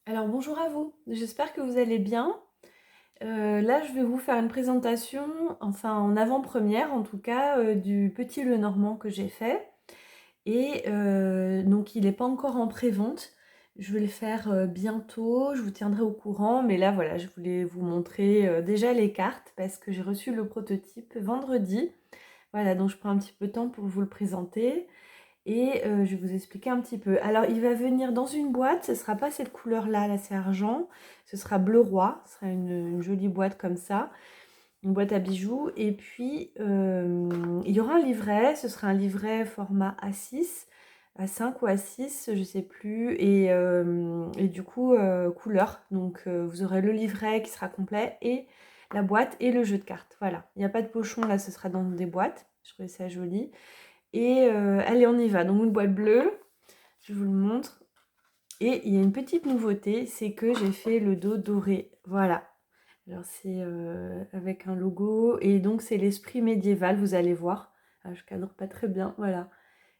Alors bonjour à vous, j'espère que vous allez bien. Là je vais vous faire une présentation, enfin en avant-première en tout cas, du petit Lenormand que j'ai fait et donc il est pas encore en prévente. Je vais le faire, bientôt, je vous tiendrai au courant, mais là voilà, je voulais vous montrer, déjà les cartes parce que j'ai reçu le prototype vendredi. Voilà, donc je prends un petit peu de temps pour vous le présenter. Et je vais vous expliquer un petit peu. Alors il va venir dans une boîte, ce ne sera pas cette couleur-là, là c'est argent, ce sera bleu roi, ce sera une jolie boîte comme ça, une boîte à bijoux. Et puis il y aura un livret, ce sera un livret format A6, A5 ou A6, je ne sais plus, et du coup couleur. Donc vous aurez le livret qui sera complet et la boîte et le jeu de cartes. Voilà, il n'y a pas de pochon, là ce sera dans des boîtes, je trouvais ça joli. Et allez, on y va. Donc une boîte bleue, je vous le montre. Et il y a une petite nouveauté, c'est que j'ai fait le dos doré. Voilà. Alors c'est avec un logo et donc c'est l'esprit médiéval, vous allez voir. Ah, je cadre pas très bien, voilà.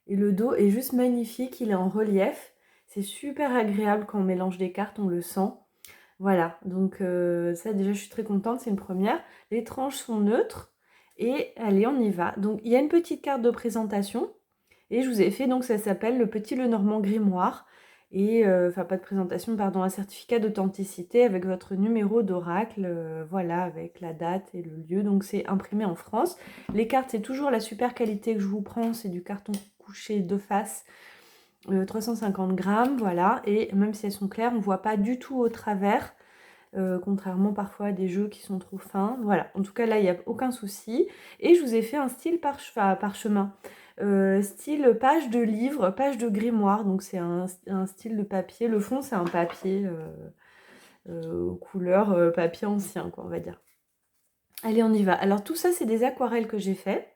Et le dos est juste magnifique, il est en relief. C'est super agréable quand on mélange des cartes, on le sent. Voilà, donc ça déjà je suis très contente, c'est une première. Les tranches sont neutres et allez, on y va. Donc il y a une petite carte de présentation. Et je vous ai fait, donc ça s'appelle le petit Lenormand grimoire. Et, enfin pas de présentation, pardon, un certificat d'authenticité avec votre numéro d'oracle, voilà, avec la date et le lieu. Donc c'est imprimé en France. Les cartes, c'est toujours la super qualité que je vous prends, c'est du carton couché de face, 350 grammes, voilà. Et même si elles sont claires, on ne voit pas du tout au travers. Contrairement parfois à des jeux qui sont trop fins. Voilà, en tout cas là, il n'y a aucun souci. Et je vous ai fait un style parchemin. Style page de livre, page de grimoire. Donc c'est un style de papier. Le fond, c'est un papier couleur papier ancien, quoi, on va dire. Allez, on y va. Alors tout ça, c'est des aquarelles que j'ai fait.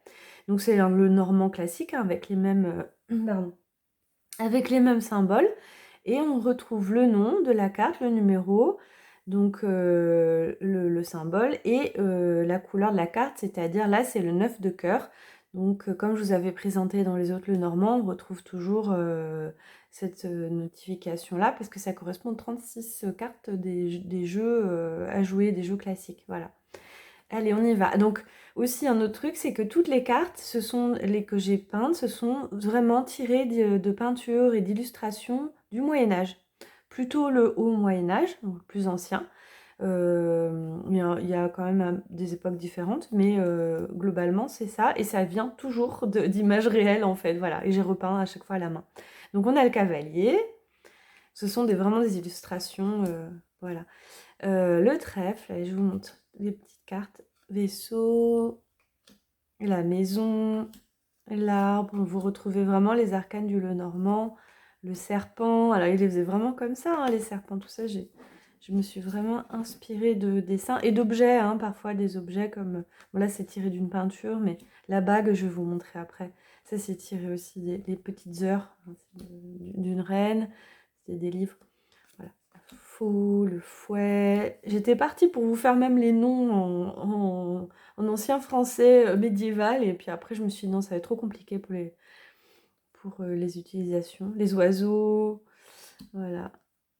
Donc c'est le normand classique, hein, avec les mêmes... pardon, avec les mêmes symboles. Et on retrouve le nom de la carte, le numéro, donc le symbole et la couleur de la carte, c'est-à-dire là c'est le 9 de cœur. Donc comme je vous avais présenté dans les autres Lenormand, on retrouve toujours cette notification-là parce que ça correspond aux 36 cartes des jeux à jouer, des jeux classiques. Voilà. Allez, on y va. Donc, aussi, un autre truc, c'est que toutes les cartes, ce sont les que j'ai peintes, ce sont vraiment tirées de peintures et d'illustrations du Moyen-Âge. Plutôt le haut Moyen-Âge, donc le plus ancien. Il y a quand même des époques différentes, mais globalement, c'est ça. Et ça vient toujours d'images réelles, en fait. Voilà. Et j'ai repeint à chaque fois à la main. Donc, on a le cavalier. Ce sont vraiment des illustrations. Voilà. Le trèfle, allez, je vous montre les petites cartes. Vaisseau, la maison, l'arbre. Vous retrouvez vraiment les arcanes du Lenormand. Le serpent. Alors, il les faisait vraiment comme ça, hein, les serpents. Tout ça, je me suis vraiment inspirée de dessins et d'objets. Hein, parfois, des objets comme... Bon, là, c'est tiré d'une peinture, mais la bague, je vais vous montrer après. Ça, c'est tiré aussi des petites heures, hein, d'une reine. C'est des livres. Voilà. Faux, le fouet. J'étais partie pour vous faire même les noms en ancien français médiéval. Et puis après, je me suis dit non, ça va être trop compliqué pour les utilisations. Les oiseaux, voilà.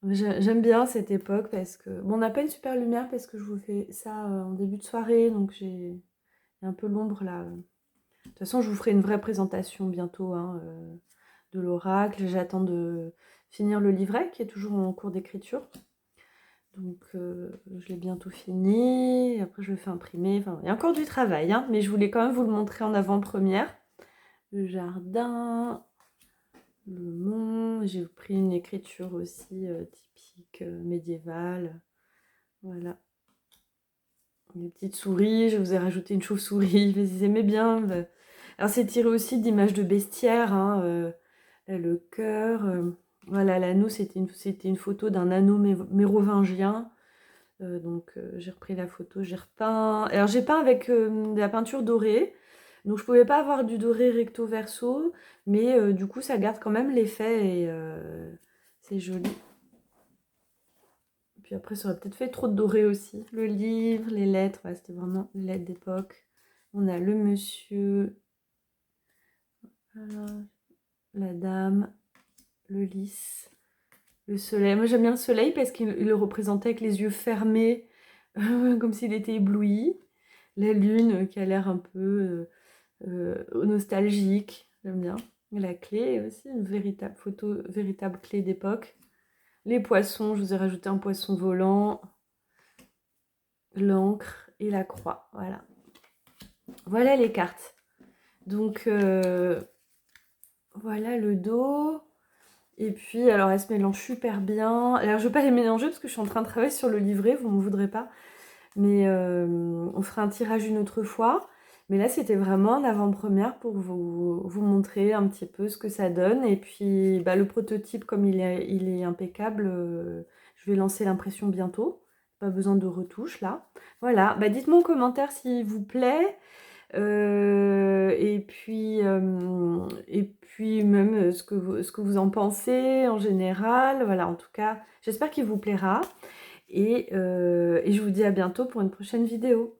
J'aime bien cette époque parce que... Bon, on n'a pas une super lumière parce que je vous fais ça en début de soirée. Donc j'ai un peu l'ombre là. De toute façon, je vous ferai une vraie présentation bientôt, hein, de l'oracle. J'attends de finir le livret qui est toujours en cours d'écriture. Donc je l'ai bientôt fini, après je le fais imprimer, enfin il y a encore du travail, hein, mais je voulais quand même vous le montrer en avant-première. Le jardin, le mont, j'ai pris une écriture aussi typique médiévale, voilà. Les petites souris, je vous ai rajouté une chauve-souris, vous aimez bien. Alors c'est tiré aussi d'images de bestiaires, hein, là, le cœur, voilà l'anneau c'était une photo d'un anneau mérovingien. Donc j'ai repris la photo, j'ai repeint. Alors j'ai peint avec de la peinture dorée. Donc je pouvais pas avoir du doré recto verso, mais du coup ça garde quand même l'effet et c'est joli. Puis après ça aurait peut-être fait trop de doré aussi. Le livre, les lettres, ouais, c'était vraiment les lettres d'époque. On a le monsieur, voilà, la dame, le lys. Le soleil, moi j'aime bien le soleil parce qu'il le représentait avec les yeux fermés, comme s'il était ébloui. La lune qui a l'air un peu nostalgique, j'aime bien. La clé aussi, une véritable photo, véritable clé d'époque. Les poissons, je vous ai rajouté un poisson volant, l'encre et la croix, voilà. Voilà les cartes. Donc voilà le dos. Et puis alors elles se mélangent super bien. Alors je ne vais pas les mélanger parce que je suis en train de travailler sur le livret, vous ne me voudrez pas. Mais on fera un tirage une autre fois. Mais là, c'était vraiment en avant-première pour vous montrer un petit peu ce que ça donne. Et puis, bah, le prototype, comme il est impeccable, je vais lancer l'impression bientôt. Pas besoin de retouches, là. Voilà, bah, dites-moi en commentaire s'il vous plaît. Et puis même ce que vous en pensez en général. Voilà, en tout cas, j'espère qu'il vous plaira. Et je vous dis à bientôt pour une prochaine vidéo.